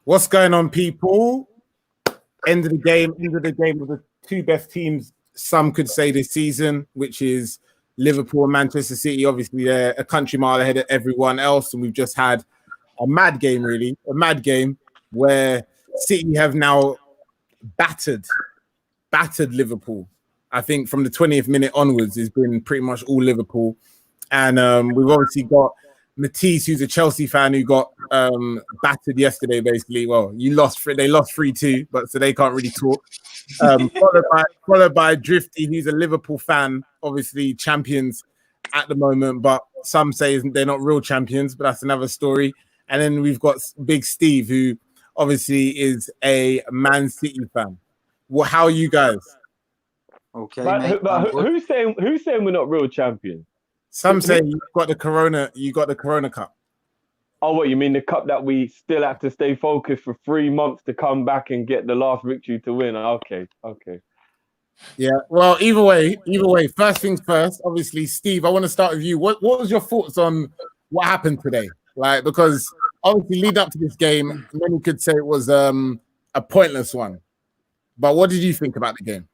What's going on, people? End of the game with the two best teams, some could say, this season, which is Liverpool and Manchester City. Obviously, they're a country mile ahead of everyone else, and we've just had a mad game where City have now battered Liverpool. I think from the 20th minute onwards, it's been pretty much all Liverpool. And we've obviously got Matisse, who's a Chelsea fan, who got battered yesterday, basically. Well, they lost 3-2, but so they can't really talk. Followed by Drifty, who's a Liverpool fan, obviously champions at the moment, but some say they're not real champions, but that's another story. And then we've got Big Steve, who obviously is a Man City fan. Well, how are you guys? Okay, but who's saying we're not real champions? Some say you got the Corona Cup. Oh, what, you mean the cup that we still have to stay focused for 3 months to come back and get the last victory to win? Okay. Yeah, well, either way, first things first, obviously, Steve, I want to start with you. What was your thoughts on what happened today? Like, because obviously leading up to this game, many could say it was a pointless one. But what did you think about the game?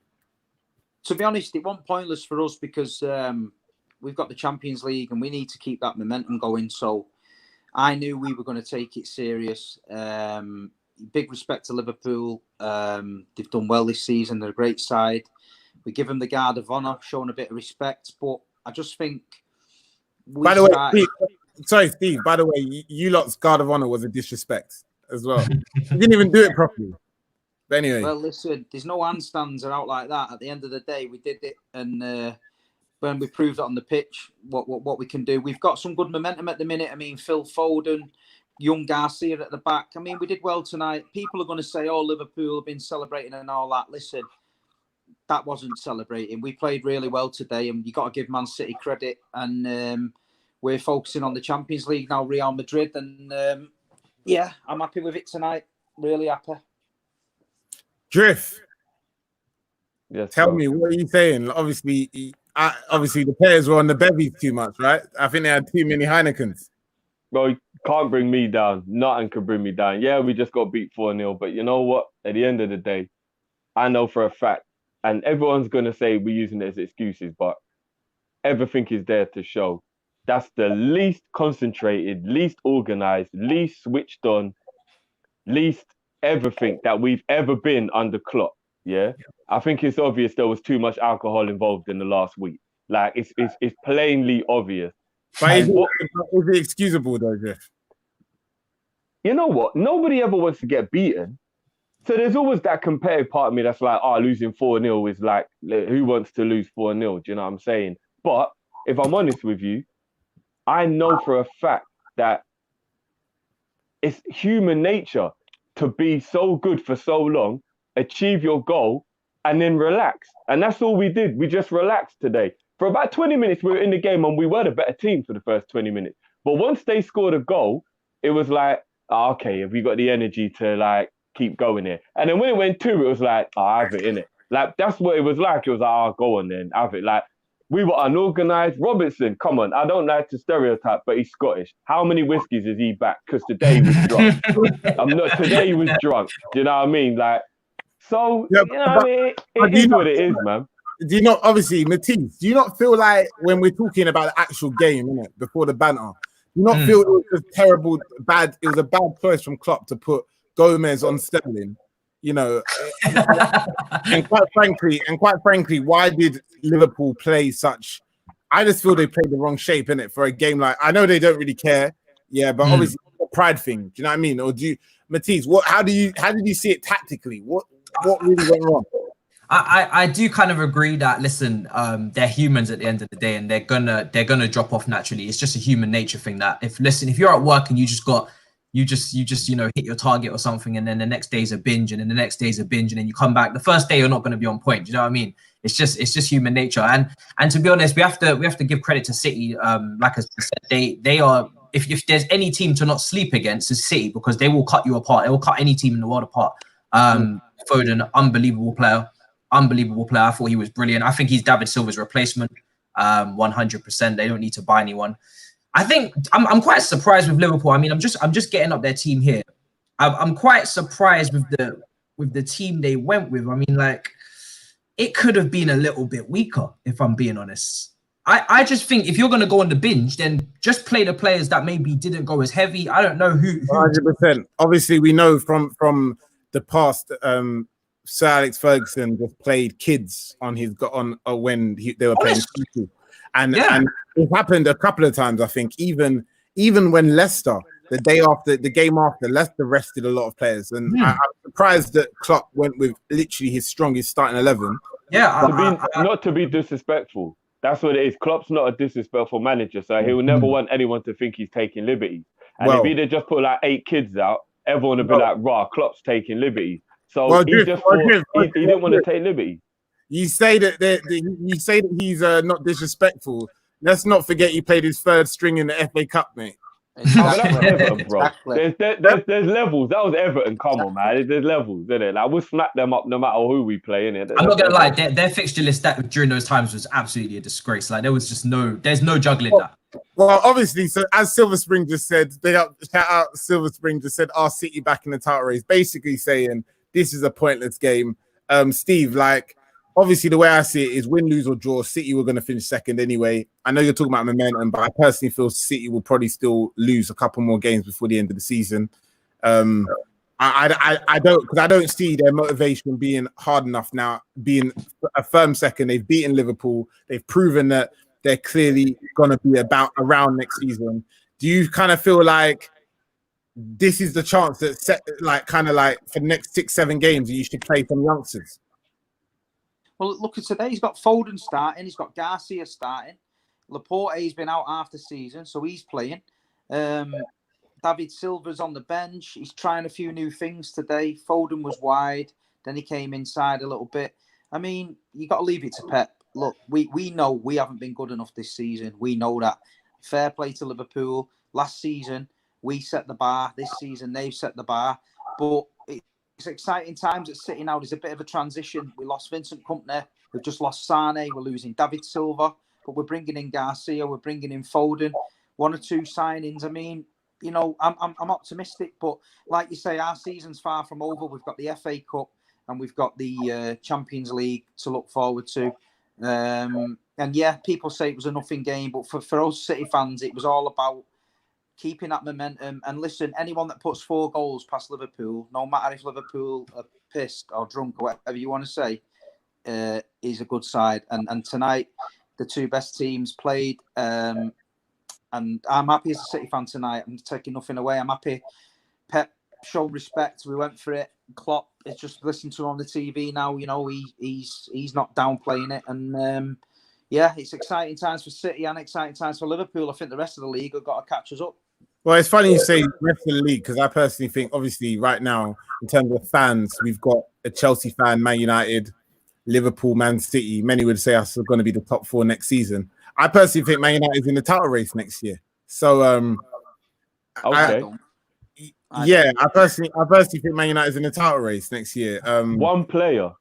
To be honest, it wasn't pointless for us because we've got the Champions League and we need to keep that momentum going. So I knew we were going to take it serious. Big respect to Liverpool. They've done well this season. They're a great side. We give them the guard of honour, showing a bit of respect. But I just think... By the way, Steve, by the way, you lot's guard of honour was a disrespect as well. You didn't even do it properly. But anyway. Well, listen, there's no handstands or out like that. At the end of the day, we did it. And when we proved it on the pitch, what we can do. We've got some good momentum at the minute. I mean, Phil Foden, young Garcia at the back. I mean, we did well tonight. People are going to say, oh, Liverpool have been celebrating and all that. Listen, that wasn't celebrating. We played really well today, and you got to give Man City credit. And we're focusing on the Champions League now, Real Madrid. And yeah, I'm happy with it tonight. Really happy. Drift. Yes. Tell me, what are you saying? Obviously, the players were on the bevies too much, right? I think they had too many Heinekens. Well, you can't bring me down. Nothing can bring me down. Yeah, we just got beat 4-0. But you know what? At the end of the day, I know for a fact, and everyone's going to say we're using it as excuses, but everything is there to show. That's the least concentrated, least organized, least switched on, least everything that we've ever been under Klopp. Yeah, I think it's obvious there was too much alcohol involved in the last week. Like it's plainly obvious. But is it excusable though, Jeff? You know what? Nobody ever wants to get beaten. So there's always that competitive part of me that's like, losing 4-0 is like, who wants to lose 4-0? Do you know what I'm saying? But if I'm honest with you, I know for a fact that it's human nature to be so good for so long, achieve your goal, and then relax. And that's all we did. We just relaxed today. For about 20 minutes, we were in the game and we were the better team for the first 20 minutes. But once they scored a goal, it was like, okay, have we got the energy to like keep going here? And then when it went 2, it was like, have it, innit? Like, that's what it was like. It was like, go on then, have it. Like, we were unorganized. Robertson, come on. I don't like to stereotype, but he's Scottish. How many whiskies is he back? Because today he was drunk. Today he was drunk. Do you know what I mean? Like, so, you know what I mean? It is what it is, man. Do you not, obviously, Matisse, do you not feel like when we're talking about the actual game, innit, before the banter, do you not feel it was a bad choice from Klopp to put Gomez on Sterling? You know, and quite frankly, why did Liverpool play such? I just feel they played the wrong shape in it for a game like. I know they don't really care, yeah, but obviously it's a pride thing. Do you know what I mean? Or do you, Matisse? How did you see it tactically? What really went wrong? I do kind of agree that listen, they're humans at the end of the day, and they're gonna drop off naturally. It's just a human nature thing that if you're at work and you just hit your target or something, and then the next day's a binge, and then the next day's a binge, and then you come back. The first day you're not going to be on point. Do you know what I mean? It's just human nature. And to be honest, we have to give credit to City. Like I said, they are. If there's any team to not sleep against, is City, because they will cut you apart. They will cut any team in the world apart. Foden, unbelievable player. I thought he was brilliant. I think he's David Silva's replacement. 100%. They don't need to buy anyone. I think I'm quite surprised with Liverpool. I mean, I'm just getting up their team here. I'm quite surprised with the team they went with. I mean, like, it could have been a little bit weaker, if I'm being honest. I just think if you're going to go on the binge, then just play the players that maybe didn't go as heavy. I don't know who. 100%. Obviously, we know from the past, Sir Alex Ferguson just played kids on when they were playing City. And it happened a couple of times, I think, even when Leicester, the game after, Leicester rested a lot of players. And I'm surprised that Klopp went with literally his strongest starting 11. Yeah, not to be disrespectful. That's what it is. Klopp's not a disrespectful manager, so he will never want anyone to think he's taking liberties. And if he'd have just put like 8 kids out, everyone would be like, "Rah, Klopp's taking liberties." So he didn't want to take liberties. You say that he's not disrespectful. Let's not forget he played his 3rd string in the FA Cup, mate. Exactly. Everton, bro. Exactly. There's levels. That was Everton. Come on, man. There's levels, isn't it? Like, we'll smack them up no matter who we play, innit? I'm not gonna lie. Their fixture list during those times was absolutely a disgrace. Like, there's no juggling that. Well, obviously, so as Silver Spring just said, shout out Silver Spring just said, "Our City back in the title race," basically saying this is a pointless game. Steve, like, obviously, the way I see it is win, lose, or draw. City were going to finish 2nd anyway. I know you're talking about momentum, but I personally feel City will probably still lose a couple more games before the end of the season. I don't see their motivation being hard enough now, being a firm 2nd. They've beaten Liverpool. They've proven that they're clearly going to be around next season. Do you kind of feel like this is the chance that for the next 6-7 games you should play some youngsters? Well, look at today. He's got Foden starting. He's got Garcia starting. Laporte's been out half the season, so he's playing. David Silva's on the bench. He's trying a few new things today. Foden was wide. Then he came inside a little bit. I mean, you got to leave it to Pep. Look, we know we haven't been good enough this season. We know that. Fair play to Liverpool. Last season, we set the bar. This season, they've set the bar. But it's exciting times at City now. There's a bit of a transition. We lost Vincent Kompany. We've just lost Sane. We're losing David Silva. But we're bringing in Garcia. We're bringing in Foden. 1 or 2 signings. I mean, you know, I'm optimistic. But like you say, our season's far from over. We've got the FA Cup and we've got the Champions League to look forward to. And yeah, people say it was a nothing game. But for us City fans, it was all about keeping that momentum. And listen, anyone that puts 4 goals past Liverpool, no matter if Liverpool are pissed or drunk or whatever you want to say, is a good side. And tonight, the 2 best teams played. And I'm happy as a City fan tonight. I'm taking nothing away. I'm happy. Pep showed respect. We went for it. Klopp is just listening to him on the TV now. You know, he's not downplaying it. And yeah, it's exciting times for City and exciting times for Liverpool. I think the rest of the league have got to catch us up. Well, it's funny you say the rest of the league, because I personally think, obviously, right now, in terms of fans, we've got a Chelsea fan, Man United, Liverpool, Man City. Many would say us are going to be the top 4 next season. I personally think Man United is in the title race next year. So, okay. I personally think Man United is in the title race next year. One player.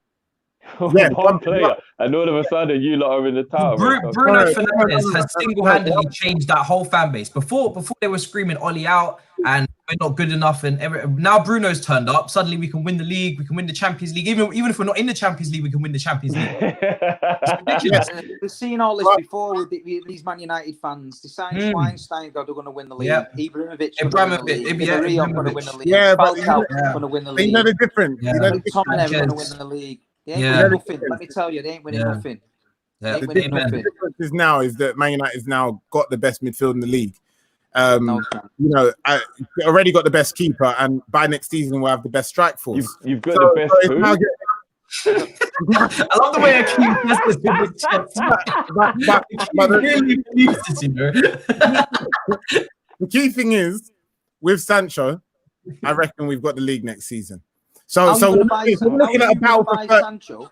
Yeah, one player, and all of a sudden you lot are in the title. Bruno Fernandes has single-handedly changed that whole fan base. Before they were screaming Ollie out and we're not good enough, and now Bruno's turned up. Suddenly we can win the league, we can win the Champions League. Even if we're not in the Champions League, we can win the Champions League. It's ridiculous. We've seen all this before with these Man United fans. They signed Schweinsteiger, they're going to win the league. Yep. Ibrahimovic Ibrahimovic, going to win the league. Yeah, but going to win the league. You know the difference. Yeah. You know the Tomlin difference. going to win the league. They ain't winning nothing. Let me tell you, they ain't winning nothing. Yeah. The difference is now is that Man United has now got the best midfield in the league. You know, I already got the best keeper, and by next season we'll have the best strike force. You've got the best food. I love the way Akeem does this in his chest. But really believes it, you know. the key thing is, with Sancho, I reckon we've got the league next season. So we're looking at a battle for Sancho.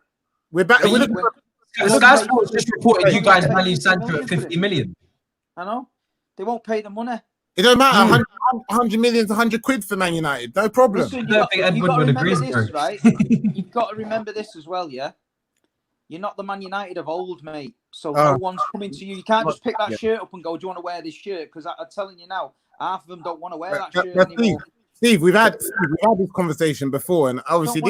We're back. Sky Sports just reported you guys value Sancho at 50 million. I know. They won't pay the money. It don't matter. 100 million to 100 quid for Man United. No problem. Listen, you've got to remember this, right? You've got to remember this as well, yeah? You're not the Man United of old, mate. So no one's coming to you. You can't just pick that shirt up and go, do you want to wear this shirt? Because I'm telling you now, half of them don't want to wear that shirt anymore. Steve, we've had this conversation before, and obviously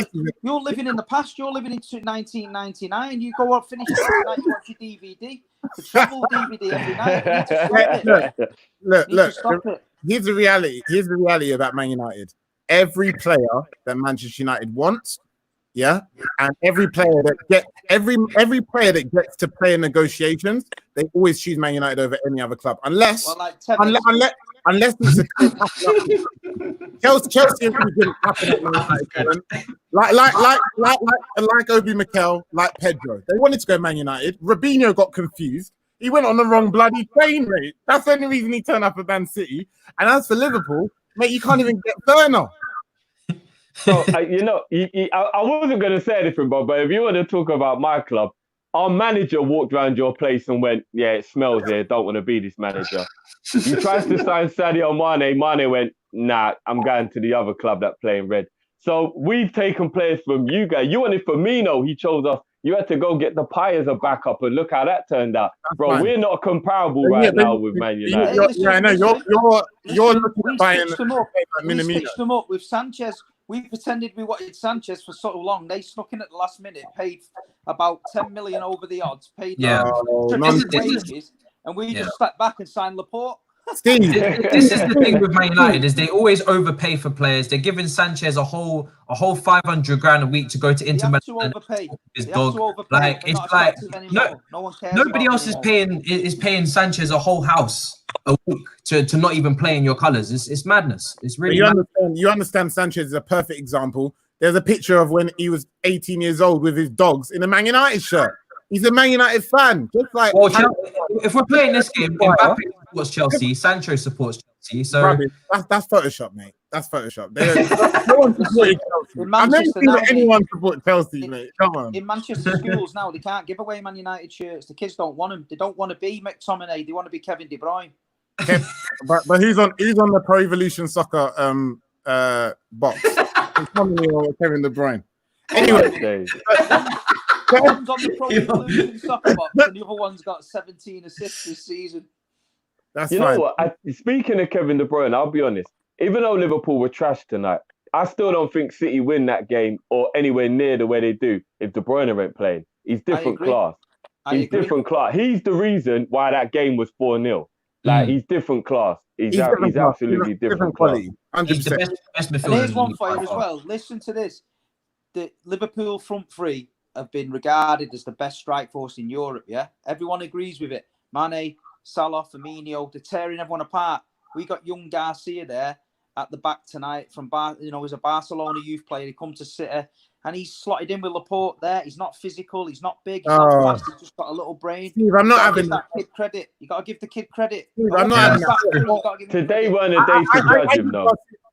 you're living in the past. You're living into 1999. You go out, finish it tonight, you watch your DVD, the travel DVD every night. You need to stop it. Look. Here's the reality. Here's the reality about Man United. Every player that Manchester United wants, yeah, and every player that gets to play in negotiations, they always choose Man United over any other club, unless it's a Chelsea are really good at tapping at Man United. Like Obi Mikel, like Pedro. They wanted to go Man United. Robinho got confused. He went on the wrong bloody train, mate. That's the only reason he turned up at Man City. And as for Liverpool, mate, you can't even get Werner. So, I wasn't going to say anything, but if you want to talk about my club, our manager walked around your place and went, yeah, it smells here. Don't want to be this manager. He tries to sign Sadio Mane. Mane went, nah, I'm going to the other club that play in red. So we've taken players from you guys. You wanted Firmino. He chose us. You had to go get the Pie as a backup, and look how that turned out. That's bro, fine. We're not comparable now with Man United. I know. You're looking at buying we stitched them up with Sanchez. We pretended we wanted Sanchez for so long. They snuck in at the last minute, paid about 10 million over the odds, paid wages, and we just stepped back and signed Laporte. Steve, this is the thing with Man United is they always overpay for players. They're giving Sanchez a whole 500 grand a week to go to Inter Milan. They have to overpay. His dog. Like it's like no one cares. Nobody else is paying Sanchez a whole house a week to not even play in your colours. It's madness. It's really. You understand? Sanchez is a perfect example. There's a picture of when he was 18 years old with his dogs in a Man United shirt. He's a Man United fan, just like. Well, if we're playing this game, Mbappe supports Chelsea, Sancho supports Chelsea. So that's Photoshop, mate. That's Photoshop. No one supported Chelsea. I've never seen anyone support Chelsea, mate. Come on. In Manchester schools now, they can't give away Man United shirts. The kids don't want them. They don't want to be McTominay. They want to be Kevin De Bruyne. But who's on the Pro Evolution Soccer box? McTominay or Kevin De Bruyne? Anyway. One's on the Pro Evolution Soccer box, and the other one's got 17 assists this season. That's you fine. know what? Speaking of Kevin De Bruyne, I'll be honest. Even though Liverpool were trashed tonight, I still don't think City win that game or anywhere near the way they do if De Bruyne ain't playing. He's different class. Different class. He's the reason why that game was 4-0. Like he's different class. He's absolutely different quality. 100%. He's the best midfielder. And here's one for you as well. Listen to this. The Liverpool front three have been regarded as the best strike force in Europe, yeah? Everyone agrees with it. Mane, Salah, Firmino, they're tearing everyone apart. We got young Garcia there at the back tonight from, he's a Barcelona youth player. He come to City, and he's slotted in with Laporte there. He's not physical. He's not big. He's not fast. He's just got a little brain. Steve, I'm not having that kid credit. You got to give the kid credit. Steve, I'm not having that. Today weren't a day to judge him, though.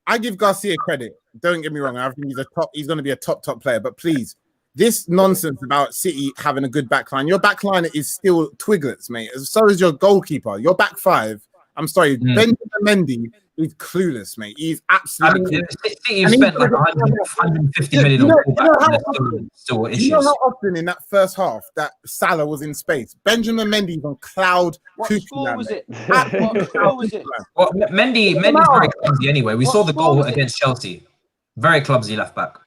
I give Garcia credit. Don't get me wrong. I think he's going to be a top player. But please, this nonsense about City having a good backline. Your backline is still twiglets, mate. So is your goalkeeper. Your back five. I'm sorry, Benjamin Mendy is clueless, mate. He's absolutely. City spent like 150 million on still issues. You know how often in that first half that Salah was in space? Benjamin Mendy's on cloud. What score was it? What score was it? Well, Mendy's very clumsy anyway. We saw the goal against Chelsea. Very clumsy left back.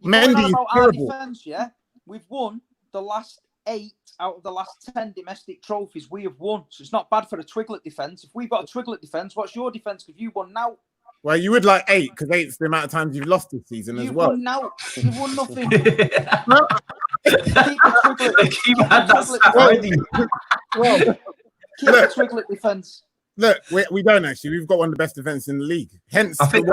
Mendy is terrible. Defense, yeah, we've won the last 8 out of the last 10 domestic trophies. We have won, so it's not bad for a Twiglet defense. If we've got a Twiglet defense, what's your defense? Because you won now. Well, you would like 8 because 8's the amount of times you've lost this season as well. Won now. You've won nothing. Keep the Twiglet defense. Look, we don't actually. We've got one of the best defenses in the league. Hence, I think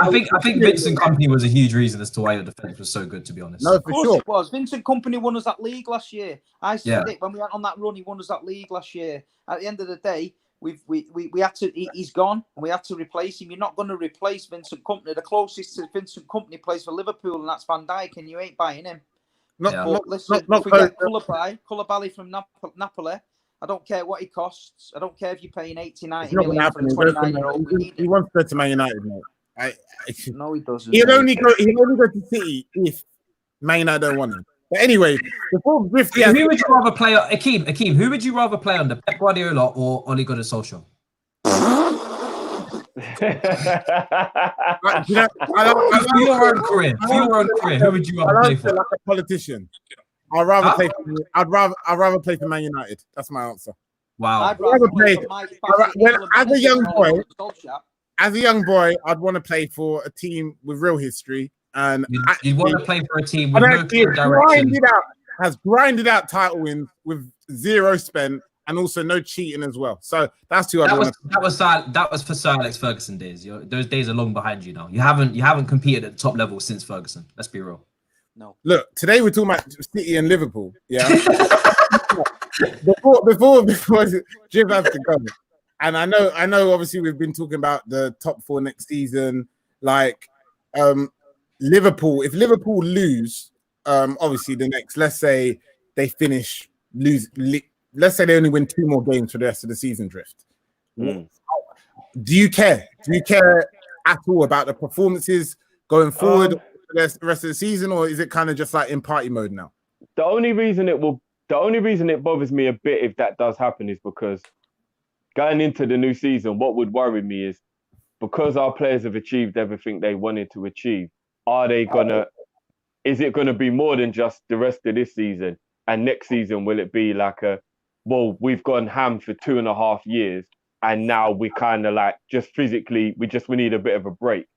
Vincent Kompany was a huge reason as to why your defense was so good. To be honest, no, for sure it was. Vincent Kompany won us that league last year. I said it when we went on that run. He won us that league last year. At the end of the day, we had to. He's gone, and we had to replace him. You're not going to replace Vincent Kompany. The closest to Vincent Kompany plays for Liverpool, and that's Van Dijk, and you ain't buying him. Forget Koulibaly from Napoli. I don't care what he costs. I don't care if you're paying 80, 90 million for a 29-year-old. He wants to go to Man United, mate. No, he doesn't. He'll only go to City if Man United don't want him. But anyway, before who would you rather play? Akeem, who would you rather play under, Pep Guardiola or Ole Gunnar Solskjaer? You know, For your own career, who would you rather play for? Like a politician. I'd rather play. I'd rather play for Man United. That's my answer. Wow. I'd rather play for Mike Bassett, as a young boy. As a young boy, I'd want to play for a team with real history, and you want to play for a team with no clear direction. Has grinded out title wins with zero spent, and also no cheating as well. So that's who that was for Sir Alex Ferguson days. Those days are long behind you now. You haven't competed at the top level since Ferguson. Let's be real. No. Look, today we're talking about City and Liverpool. Yeah. before Jim has to go. And I know. Obviously, we've been talking about the top 4 next season. Like Liverpool, if Liverpool lose, obviously the next. Let's say they let's say they only win 2 more games for the rest of the season. Drift. Do you care? Do you care at all about the performances going forward for the rest of the season, or is it kind of just like in party mode now? The only reason it bothers me a bit if that does happen is because going into the new season, what would worry me is because our players have achieved everything they wanted to achieve, is it gonna be more than just the rest of this season? And next season, will it be like we've gone ham for 2.5 years and now we kind of like just physically, we need a bit of a break.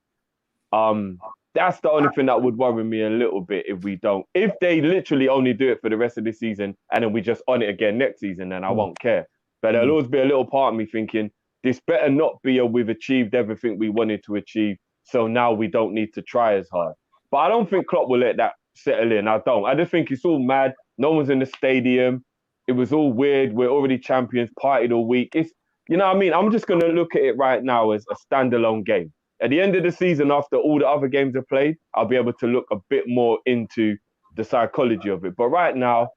That's the only thing that would worry me a little bit if we don't. If they literally only do it for the rest of this season and then we just on it again next season, then I won't care. But there'll always be a little part of me thinking, this better not be we've achieved everything we wanted to achieve, so now we don't need to try as hard. But I don't think Klopp will let that settle in. I don't. I just think it's all mad. No one's in the stadium. It was all weird. We're already champions, partied all week. It's, you know what I mean? I'm just going to look at it right now as a standalone game. At the end of the season, after all the other games are played, I'll be able to look a bit more into the psychology of it. But right now,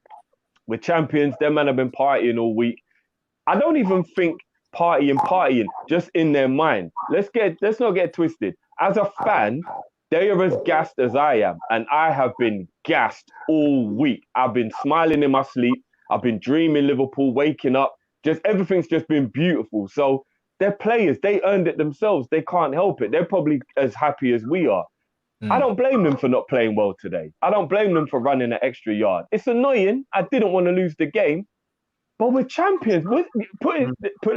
we're champions. Them men have been partying all week. I don't even think partying, just in their mind. Let's not get twisted. As a fan, they are as gassed as I am, and I have been gassed all week. I've been smiling in my sleep. I've been dreaming Liverpool, waking up. Just everything's just been beautiful. So they're players. They earned it themselves. They can't help it. They're probably as happy as we are. I don't blame them for not playing well today. I don't blame them for running an extra yard. It's annoying. I didn't want to lose the game. But we're champions. Let's put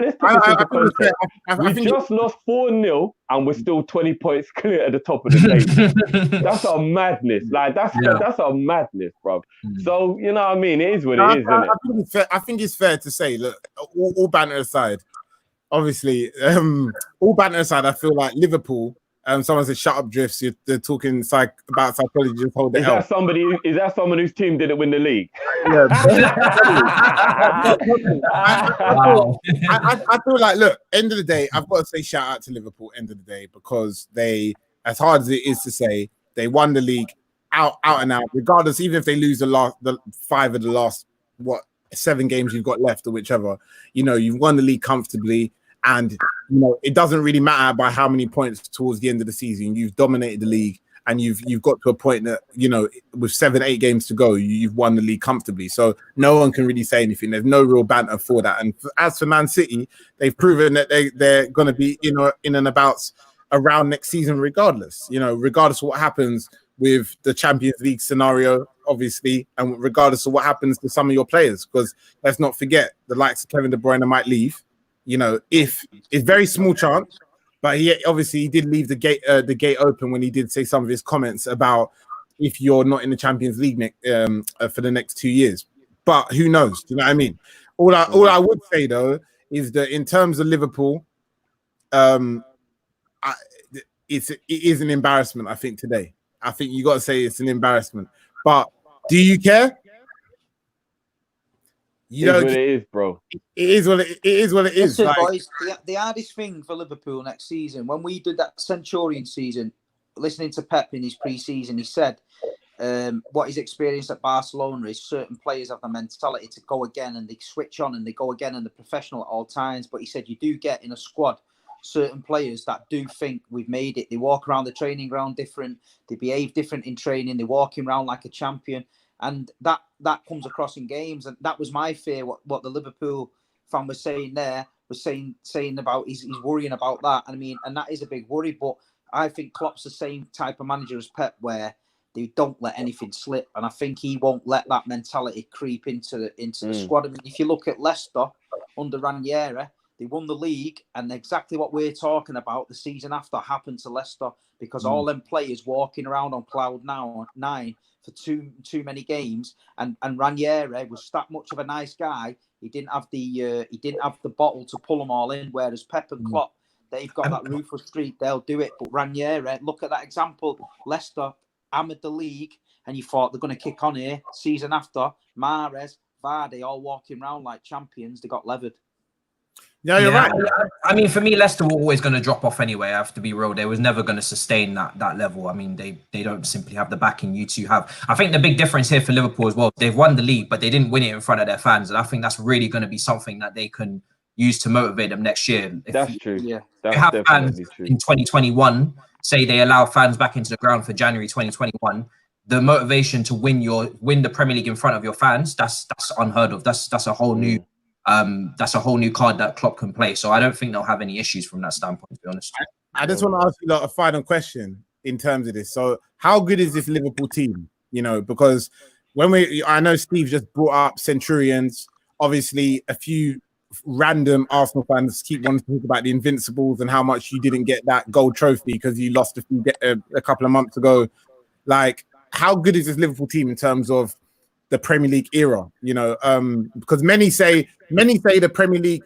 this into context. We just lost 4-0 and we're still 20 points clear at the top of the table. That's a madness. Like that's a madness, bro. So you know what I mean? It is what it is, isn't it? I think it's fair to say, look, all banter aside, obviously, all banter aside, I feel like Liverpool. Someone said, "Shut up, Drifts." They're talking about psychology. Just hold the hell. Is that someone whose team didn't win the league? Yeah. I feel like, look, end of the day, I've got to say shout out to Liverpool. End of the day, because they, as hard as it is to say, they won the league out and out. Regardless, even if they lose the 5 of the last 7 games you've got left or whichever, you know, you've won the league comfortably. And you know, it doesn't really matter by how many points towards the end of the season. You've dominated the league, and you've got to a point that, you know, with 7-8 games to go, you've won the league comfortably. So no one can really say anything. There's no real banter for that. And as for Man City, they've proven that they're going to be in and about around next season, regardless. You know, regardless of what happens with the Champions League scenario, obviously, and regardless of what happens to some of your players, because let's not forget the likes of Kevin De Bruyne might leave. You know, if it's very small chance, but he did leave the gate open when he did say some of his comments about if you're not in the Champions League for the next 2 years. But who knows? Do you know what I mean? All I would say though is that in terms of Liverpool, it is an embarrassment. I think today. I think you got to say it's an embarrassment. But do you care? You know, what it is, bro. It is what it is. Listen, like, boys, the hardest thing for Liverpool next season, when we did that Centurion season, listening to Pep in his pre-season, he said what he's experienced at Barcelona is certain players have the mentality to go again, and they switch on and they go again, and they're professional at all times. But he said you do get in a squad certain players that do think we've made it. They walk around the training ground different. They behave different in training. They're walking around like a champion. And that comes across in games. And that was my fear, what the Liverpool fan was saying there. was saying about he's worrying about that. And I mean, and that is a big worry. But I think Klopp's the same type of manager as Pep, where they don't let anything slip. And I think he won't let that mentality creep into the squad. I mean, if you look at Leicester under Ranieri, they won the league, and exactly what we're talking about the season after happened to Leicester, because all them players walking around on cloud nine for too many games, and Ranieri was that much of a nice guy. He didn't have the bottle to pull them all in. Whereas Pep and Klopp, they've got that ruthless streak. They'll do it. But Ranieri, look at that example. Leicester hammered the league, and you thought they're going to kick on here. Season after, Mahrez, Vardy, all walking around like champions. They got levered. Yeah, you're right. I mean, for me, Leicester were always going to drop off anyway. I have to be real. They was never going to sustain that level. I mean, they don't simply have the backing you two have. I think the big difference here for Liverpool as well, they've won the league, but they didn't win it in front of their fans. And I think that's really going to be something that they can use to motivate them next year. That's true. Yeah. That's you have definitely fans true. in 2021, say they allow fans back into the ground for January 2021. The motivation to win the Premier League in front of your fans, that's unheard of. That's a whole new card that Klopp can play. So I don't think they'll have any issues from that standpoint, to be honest. I just want to ask you a final question in terms of this. So how good is this Liverpool team? You know, because I know Steve just brought up Centurions. Obviously, a few random Arsenal fans keep wanting to talk about the Invincibles and how much you didn't get that gold trophy because you lost a couple of months ago. Like, how good is this Liverpool team in terms of the Premier League era? You know, because many say the Premier League,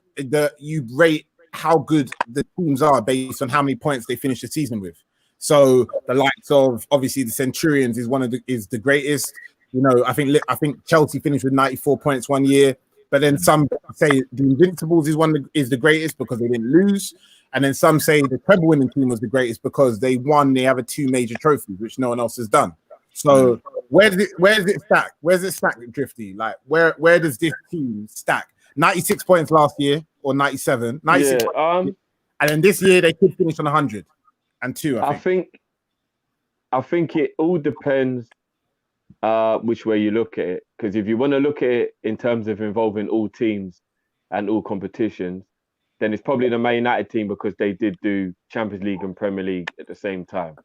you rate how good the teams are based on how many points they finish the season with. So the likes of obviously the Centurions is the greatest. You know, I think Chelsea finished with 94 points one year, but then some say the Invincibles is the greatest because they didn't lose, and then some say the treble winning team was the greatest because they have 2 major trophies which no one else has done. So where's it stacked? Where's it stacked, Drifty? Like where does this team stack? 96 points last year or 97? 96 points, and then this year they could finish on 102. I think it all depends which way you look at it. Because if you want to look at it in terms of involving all teams and all competitions, then it's probably the Man United team because they did do Champions League and Premier League at the same time.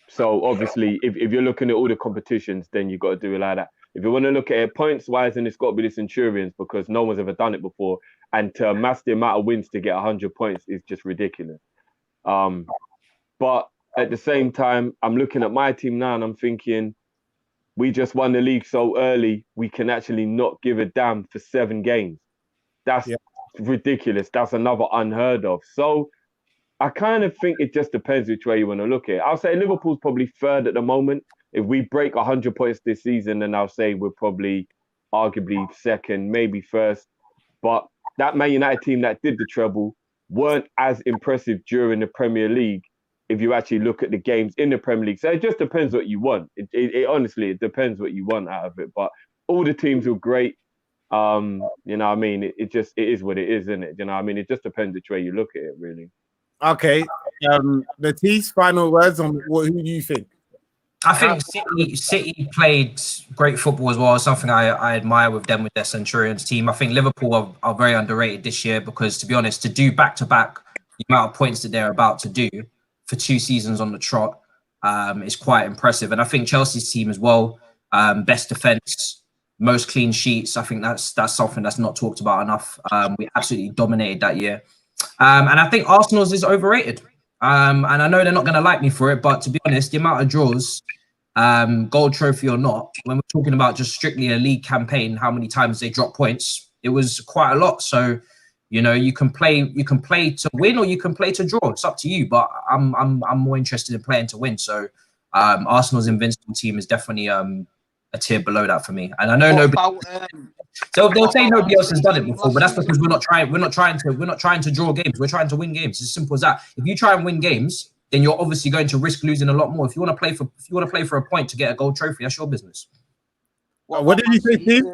So obviously, if you're looking at all the competitions, then you've got to do it like that. If you want to look at it points-wise, then it's got to be the Centurions because no one's ever done it before. And to amass the amount of wins to get 100 points is just ridiculous. But at the same time, I'm looking at my team now and I'm thinking, we just won the league so early, we can actually not give a damn for 7 games. That's ridiculous. That's another unheard of. So I kind of think it just depends which way you want to look at it. I'll say Liverpool's probably third at the moment. If we break 100 points this season, then I'll say we're probably arguably second, maybe first. But that Man United team that did the treble weren't as impressive during the Premier League if you actually look at the games in the Premier League. So it just depends what you want. It honestly, it depends what you want out of it. But all the teams were great. You know what I mean? It is what it is, isn't it? You know what I mean? It just depends which way you look at it, really. Okay. Matisse, final words on who do you think? I think City played great football as well. Something I admire with them, with their Centurions team. I think Liverpool are very underrated this year because, to be honest, to do back-to-back the amount of points that they're about to do for 2 seasons on the trot is quite impressive. And I think Chelsea's team as well, best defense, most clean sheets. I think that's something that's not talked about enough. We absolutely dominated that year. And I think Arsenal's is overrated. And I know they're not going to like me for it, but to be honest, the amount of draws, gold trophy or not, when we're talking about just strictly a league campaign, how many times they drop points, it was quite a lot. So, you know, you can play to win or you can play to draw. It's up to you. But I'm more interested in playing to win. So, Arsenal's invincible team is definitely a tier below that for me. And I know they'll say nobody else has done it before, but that's because we're not trying to draw games. We're trying to win games. It's as simple as that. If you try and win games, then you're obviously going to risk losing a lot more. If you want to play for a point to get a gold trophy, that's your business. What did you say, Steve?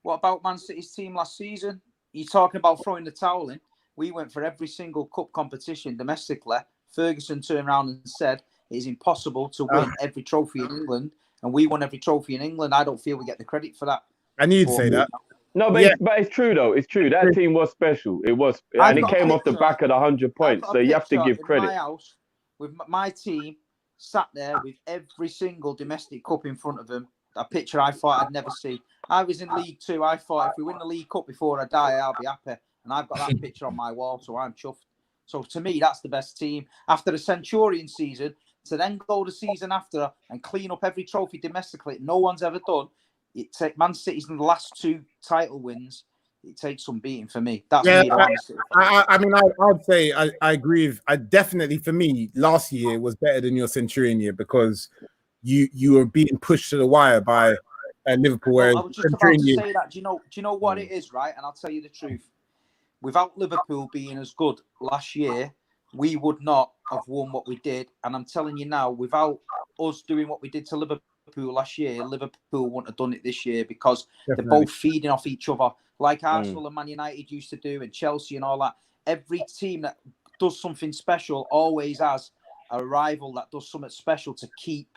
What about Man City's team last season? You're talking about throwing the towel in. We went for every single cup competition domestically. Ferguson turned around and said it is impossible to win every trophy in England, and we won every trophy in England. I don't feel we get the credit for that. I knew you'd say that. No, but, but it's true though. It's true. That team was special. It was, and it came off the back of the 100 points. So you have to give credit. My house with my team sat there with every single domestic cup in front of them. A picture I thought I'd never see. I was in League Two. I thought if we win the League Cup before I die, I'll be happy. And I've got that picture on my wall, so I'm chuffed. So to me, that's the best team. After the Centurion season, to then go the season after and clean up every trophy domestically no one's ever done. It takes Man City's in the last 2 title wins. It takes some beating for me. That's me. I mean, I'd say I agree. I definitely, for me, last year was better than your Centurion year because you were being pushed to the wire by Liverpool. Well, I was just about to say that. Do you know what it is, right? And I'll tell you the truth. Without Liverpool being as good last year, we would not have won what we did. And I'm telling you now, without us doing what we did to Liverpool last year, Liverpool wouldn't have done it this year because they're both feeding off each other, like Arsenal and Man United used to do, and Chelsea and all that. Every team that does something special always has a rival that does something special to keep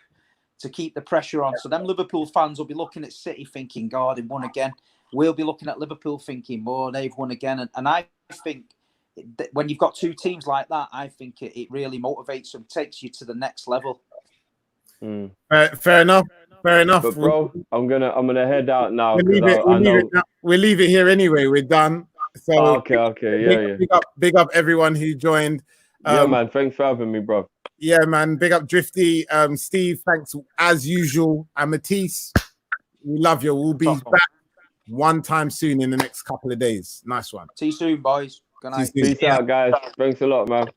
the pressure on. So them Liverpool fans will be looking at City thinking, God, they won again. We'll be looking at Liverpool thinking, oh, they've won again. And I think when you've got 2 teams like that, I think it really motivates them, takes you to the next level. Fair enough. But bro, I'm gonna head out now. We'll leave it here anyway. We're done. So okay. Big up everyone who joined. Yeah, man. Thanks for having me, bro. Yeah, man. Big up Drifty. Steve, thanks as usual. And Matisse, we love you. We'll be back one time soon in the next couple of days. Nice one. See you soon, boys. Good night. Peace out, guys. Thanks a lot, man.